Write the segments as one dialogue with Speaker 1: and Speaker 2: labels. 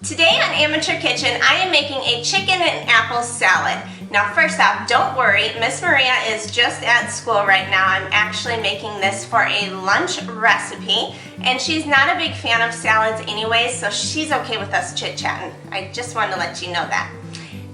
Speaker 1: Today on Amateur Kitchen, I am making a chicken and apple salad. Now first off, don't worry, Miss Maria is just at school right now. I'm actually making this for a lunch recipe, and she's not a big fan of salads anyway, so she's okay with us chit-chatting. I just wanted to let you know that.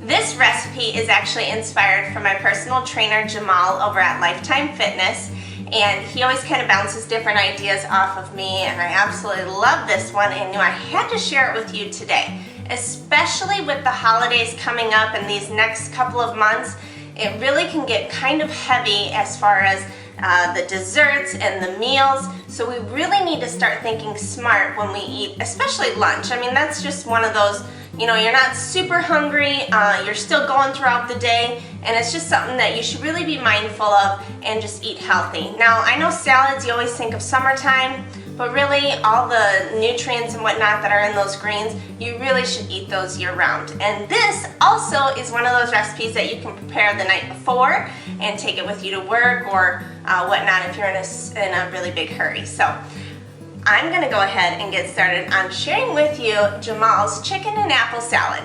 Speaker 1: This recipe is actually inspired from my personal trainer Jamal over at Lifetime Fitness, and he always kind of bounces different ideas off of me, and I absolutely love this one and knew I had to share it with you today. Especially with the holidays coming up in these next couple of months, it really can get kind of heavy as far as the desserts and the meals, so we really need to start thinking smart when we eat, especially lunch. I mean, that's just one of those, you know, you're not super hungry, you're still going throughout the day, and it's just something that you should really be mindful of and just eat healthy. Now, I know salads, you always think of summertime, but really all the nutrients and whatnot that are in those greens, you really should eat those year round. And this also is one of those recipes that you can prepare the night before and take it with you to work or whatnot if you're in a really big hurry. So I'm gonna go ahead and get started on sharing with you Jamal's chicken and apple salad.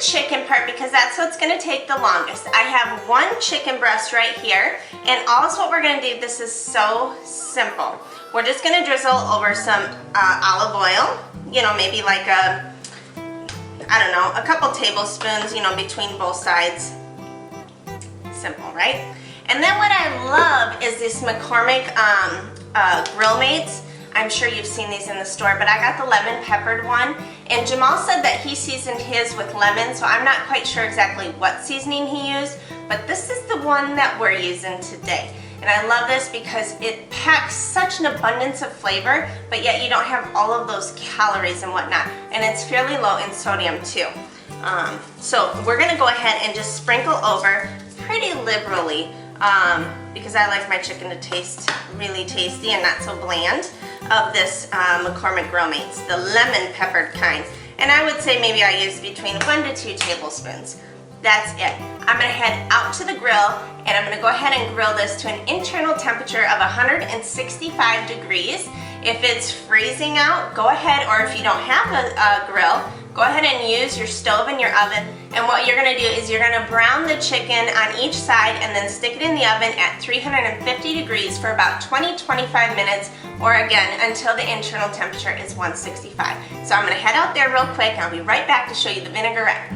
Speaker 1: Chicken part because that's what's going to take the longest. I have one chicken breast right here, and also what we're going to do, this is so simple. We're just going to drizzle over some olive oil, you know, maybe like a couple tablespoons, you know, between both sides. Simple, right? And then what I love is this McCormick Grill Mates. I'm sure you've seen these in the store, but I got the lemon peppered one, and Jamal said that he seasoned his with lemon, so I'm not quite sure exactly what seasoning he used, but this is the one that we're using today. And I love this because it packs such an abundance of flavor, but yet you don't have all of those calories and whatnot, and it's fairly low in sodium too. So we're gonna go ahead and just sprinkle over pretty liberally because I like my chicken to taste really tasty and not so bland, of this McCormick Grill Mates, the lemon peppered kind. And I would say maybe I use between 1 to 2 tablespoons. That's it. I'm gonna head out to the grill, and I'm gonna go ahead and grill this to an internal temperature of 165 degrees. If it's freezing out, go ahead, or if you don't have a grill, go ahead and use your stove and your oven. And what you're gonna do is you're gonna brown the chicken on each side and then stick it in the oven at 350 degrees for about 20-25 minutes, or again, until the internal temperature is 165. So I'm gonna head out there real quick, and I'll be right back to show you the vinaigrette.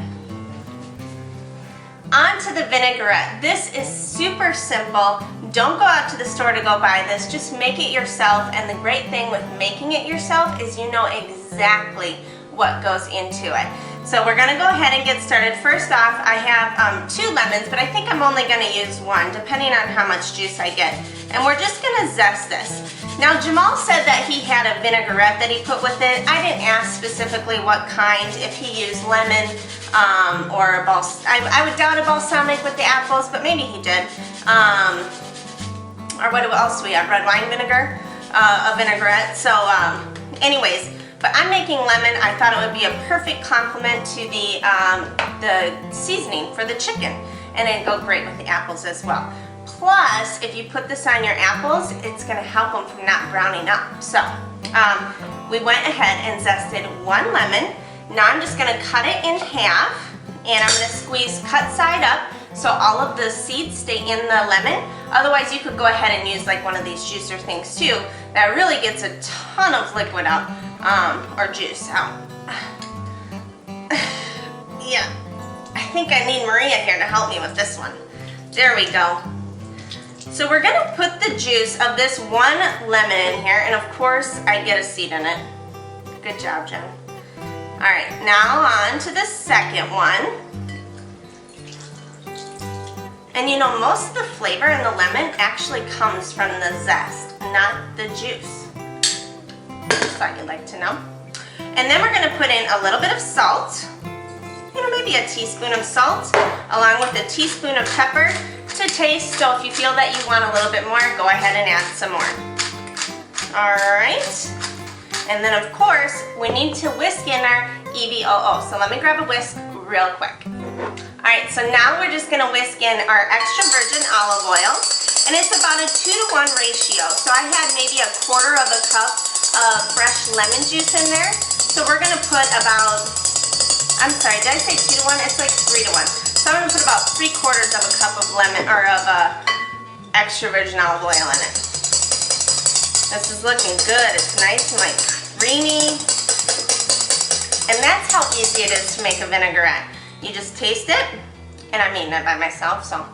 Speaker 1: On to the vinaigrette. This is super simple. Don't go out to the store to go buy this, just make it yourself. And the great thing with making it yourself is you know exactly what goes into it. So we're gonna go ahead and get started. First off, I have 2 lemons, but I think I'm only gonna use 1, depending on how much juice I get. And we're just gonna zest this. Now, Jamal said that he had a vinaigrette that he put with it. I didn't ask specifically what kind, if he used lemon or a I would doubt a balsamic with the apples, but maybe he did. Or what else do we have? Red wine vinegar, a vinaigrette. So anyways, but I'm making lemon. I thought it would be a perfect complement to the seasoning for the chicken, and it'd go great with the apples as well. Plus, if you put this on your apples, it's gonna help them from not browning up. So we went ahead and zested 1 lemon. Now I'm just gonna cut it in half, and I'm gonna squeeze cut side up so all of the seeds stay in the lemon. Otherwise, you could go ahead and use like one of these juicer things too. That really gets a ton of liquid out, or juice out. Yeah, I think I need Maria here to help me with this one. There we go. So we're gonna put the juice of this 1 lemon in here, and of course I get a seed in it. Good job, Jen. All right, now on to the second one. And you know, most of the flavor in the lemon actually comes from the zest, not the juice. Just thought you'd like to know. And then we're gonna put in a little bit of salt, you know, maybe a teaspoon of salt, along with a teaspoon of pepper to taste. So if you feel that you want a little bit more, go ahead and add some more. All right. And then of course, we need to whisk in our EVOO. So let me grab a whisk real quick. All right, so now we're just gonna whisk in our extra virgin olive oil, and it's about a 2-to-1 ratio. So I had maybe 1/4 of a cup of fresh lemon juice in there. So we're gonna put about, I'm sorry, did I say 2-to-1? It's like 3-to-1. So I'm gonna put about 3/4 of a cup of lemon, or of extra virgin olive oil in it. This is looking good. It's nice and like creamy. And that's how easy it is to make a vinaigrette. You just taste it, and I'm eating it by myself, so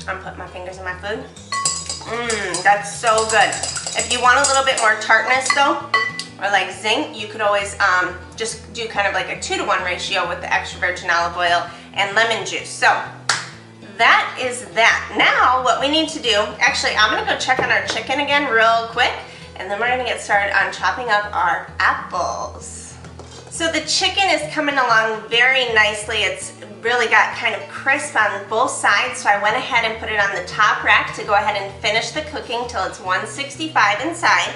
Speaker 1: I'm putting my fingers in my food. That's so good. If you want a little bit more tartness though, or like zing, you could always just do kind of like a 2-to-1 ratio with the extra virgin olive oil and lemon juice. So that is that. Now what we need to do, actually I'm gonna go check on our chicken again real quick, and then we're gonna get started on chopping up our apples. So the chicken is coming along very nicely. It's really got kind of crisp on both sides, so I went ahead and put it on the top rack to go ahead and finish the cooking till it's 165 inside.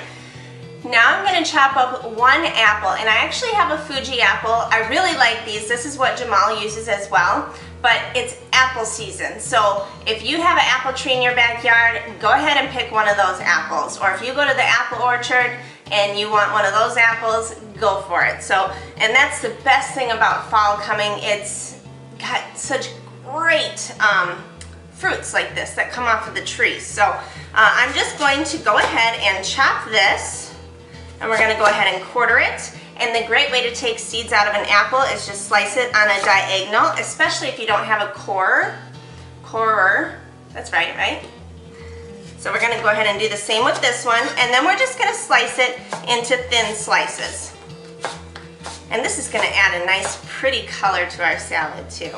Speaker 1: Now I'm gonna chop up 1 apple, and I actually have a Fuji apple. I really like these. This is what Jamal uses as well, but it's apple season. So if you have an apple tree in your backyard, go ahead and pick one of those apples. Or if you go to the apple orchard and you want one of those apples, go for it. So, and that's the best thing about fall coming. It's got such great fruits like this that come off of the trees. So I'm just going to go ahead and chop this, and we're gonna go ahead and quarter it. And the great way to take seeds out of an apple is just slice it on a diagonal, especially if you don't have a corer. That's right? So we're gonna go ahead and do the same with this one, and then we're just gonna slice it into thin slices. And this is gonna add a nice pretty color to our salad too.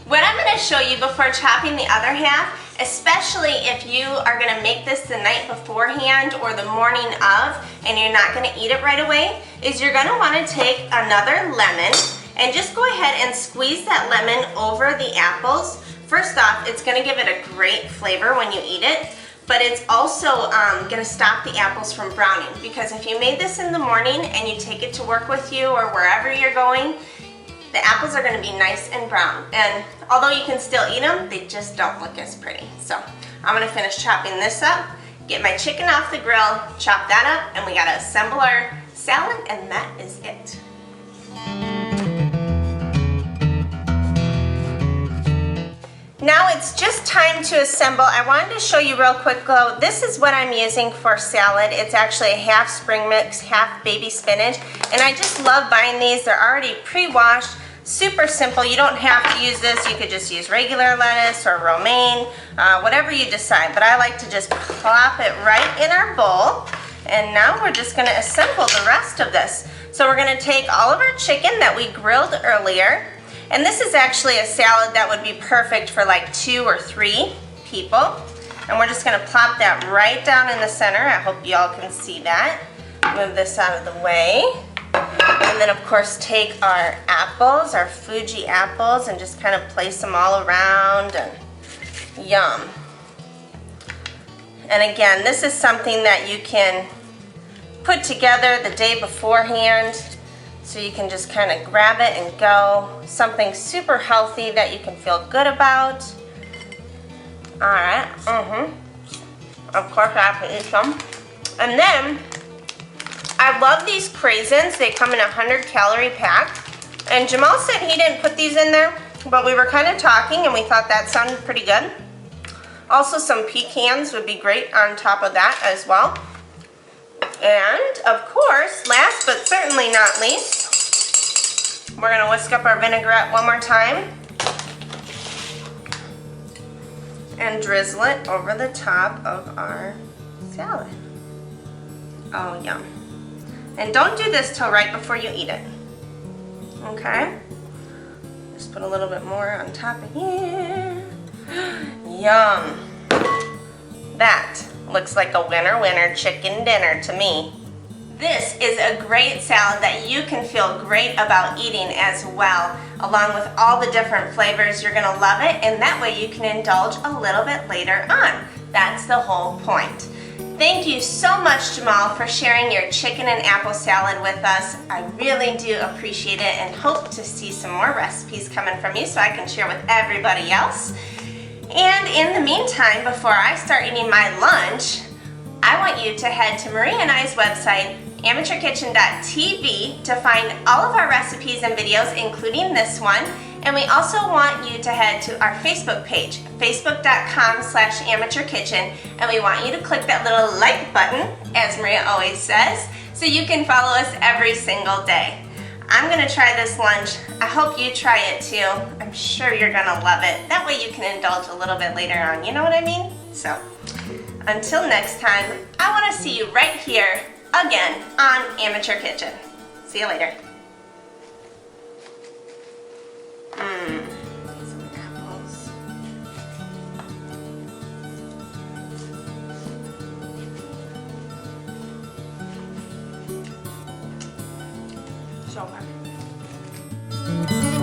Speaker 1: What I'm gonna show you before chopping the other half, especially if you are gonna make this the night beforehand or the morning of, and you're not gonna eat it right away, is you're gonna wanna take another lemon and just go ahead and squeeze that lemon over the apples. First off, it's gonna give it a great flavor when you eat it, but it's also gonna stop the apples from browning, because if you made this in the morning and you take it to work with you or wherever you're going, the apples are gonna be nice and brown. And although you can still eat them, they just don't look as pretty. So I'm gonna finish chopping this up, get my chicken off the grill, chop that up, and we gotta assemble our salad, and that is it. Now it's just time to assemble. I wanted to show you real quick though, this is what I'm using for salad. It's actually a half spring mix, half baby spinach, and I just love buying these. They're already pre-washed, super simple. You don't have to use this. You could just use regular lettuce or romaine, whatever you decide, but I like to just plop it right in our bowl, and now we're just gonna assemble the rest of this. So we're gonna take all of our chicken that we grilled earlier, and this is actually a salad that would be perfect for like 2 or 3 people. And we're just gonna plop that right down in the center. I hope y'all can see that. Move this out of the way. And then of course take our apples, our Fuji apples, and just kind of place them all around, and yum. And again, this is something that you can put together the day beforehand. So you can just kind of grab it and go. Something super healthy that you can feel good about. All right, Of course I have to eat some. And then, I love these craisins. They come in a 100-calorie pack. And Jamal said he didn't put these in there, but we were kind of talking and we thought that sounded pretty good. Also some pecans would be great on top of that as well. And of course, last but certainly not least, we're gonna whisk up our vinaigrette one more time and drizzle it over the top of our salad. Oh, yum. And don't do this till right before you eat it. Okay? Just put a little bit more on top of here. Yum. That looks like a winner chicken dinner to me. This is a great salad that you can feel great about eating as well. Along with all the different flavors, you're gonna love it, and that way you can indulge a little bit later on. That's the whole point. Thank you so much, Jamal, for sharing your chicken and apple salad with us. I really do appreciate it and hope to see some more recipes coming from you so I can share with everybody else. And in the meantime, before I start eating my lunch, I want you to head to Marie and I's website, amateurkitchen.tv, to find all of our recipes and videos, including this one. And we also want you to head to our Facebook page, facebook.com/amateurkitchen, and we want you to click that little like button, as Maria always says, so you can follow us every single day. I'm gonna try this lunch. I hope you try it too. I'm sure you're gonna love it. That way you can indulge a little bit later on, you know what I mean? So, until next time, I wanna see you right here again on Amateur Kitchen. See you later. Some apples. So good.